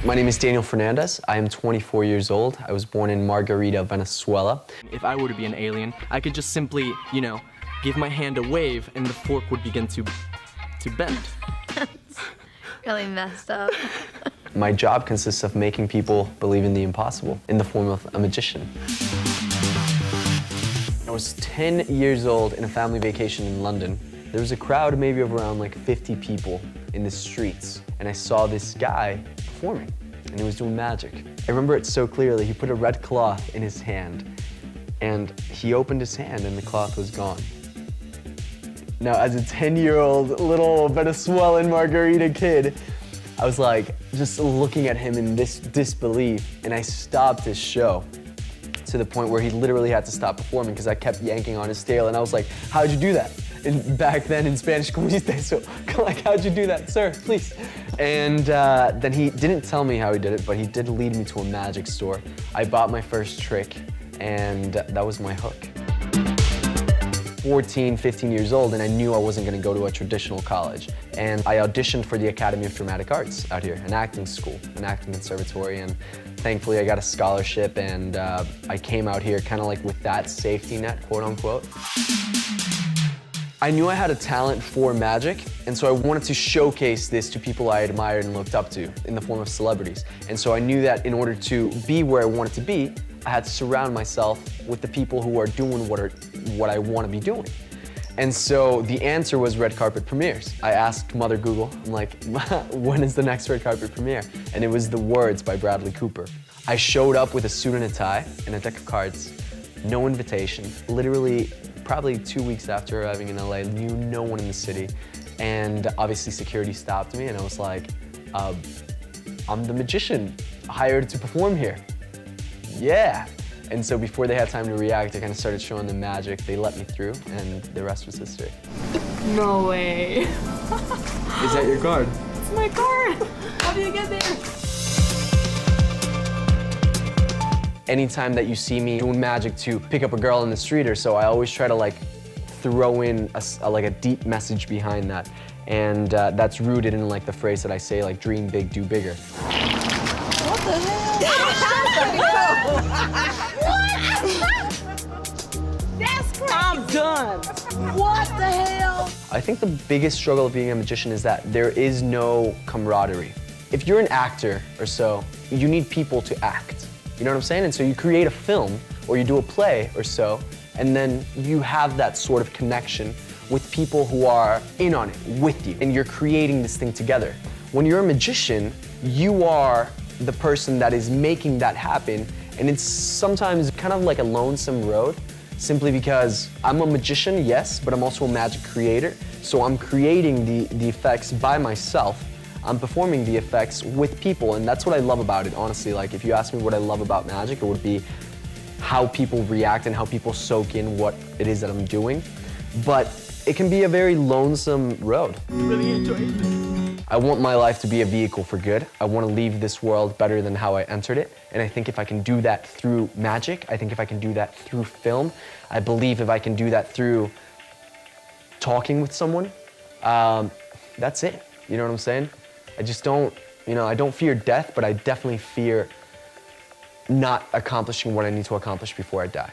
My name is Daniel Fernandez. I am 24 years old. I was born in Margarita, Venezuela. If I were to be an alien, I could just simply, give my hand a wave and the fork would begin to bend. Really messed up. My job consists of making people believe in the impossible in the form of a magician. I was 10 years old in a family vacation in London. There was a crowd maybe of around like 50 people in the streets, and I saw this guy performing, and he was doing magic. I remember it so clearly. He put a red cloth in his hand, and he opened his hand, and the cloth was gone. Now, as a 10-year-old little Venezuelan Margarita kid, I was like just looking at him in this disbelief, and I stopped his show to the point where he literally had to stop performing because I kept yanking on his tail, and I was like, "How'd you do that?" And back then in Spanish, "Cómo hiciste eso?" Like, "How'd you do that, sir, please?" And then he didn't tell me how he did it, but he did lead me to a magic store. I bought my first trick, and that was my hook. 14, 15 years old, and I knew I wasn't gonna go to a traditional college. And I auditioned for the Academy of Dramatic Arts out here, an acting school, an acting conservatory, and thankfully I got a scholarship, and I came out here kind of like with that safety net, quote unquote. I knew I had a talent for magic, and so I wanted to showcase this to people I admired and looked up to in the form of celebrities. And so I knew that in order to be where I wanted to be, I had to surround myself with the people who are doing what I want to be doing. And so the answer was red carpet premieres. I asked Mother Google, I'm like, when is the next red carpet premiere? And it was The Words by Bradley Cooper. I showed up with a suit and a tie and a deck of cards, no invitation, literally probably 2 weeks after arriving in LA, knew no one in the city. And obviously security stopped me, and I was like, I'm the magician hired to perform here. Yeah. And so before they had time to react, I kind of started showing them magic. They let me through, and the rest was history. No way. Is that your card? It's my card. How do you get there? Anytime that you see me doing magic to pick up a girl in the street or so, I always try to like throw in a deep message behind that. And that's rooted in like the phrase that I say, like, dream big, do bigger. What the hell? That's crazy. I'm done. What the hell? I think the biggest struggle of being a magician is that there is no camaraderie. If you're an actor or so, you need people to act. You know what I'm saying? And so you create a film or you do a play or so, and then you have that sort of connection with people who are in on it with you, and you're creating this thing together. When you're a magician, you are the person that is making that happen, and it's sometimes kind of like a lonesome road, simply because I'm a magician, yes, but I'm also a magic creator, so I'm creating the effects by myself. I'm performing the effects with people, and that's what I love about it, honestly. Like, if you ask me what I love about magic, it would be how people react and how people soak in what it is that I'm doing. But it can be a very lonesome road. Really enjoyed it. I want my life to be a vehicle for good. I want to leave this world better than how I entered it. And I think if I can do that through magic, I think if I can do that through film, I believe if I can do that through talking with someone, that's it. You know what I'm saying? I just don't, I don't fear death, but I definitely fear not accomplishing what I need to accomplish before I die.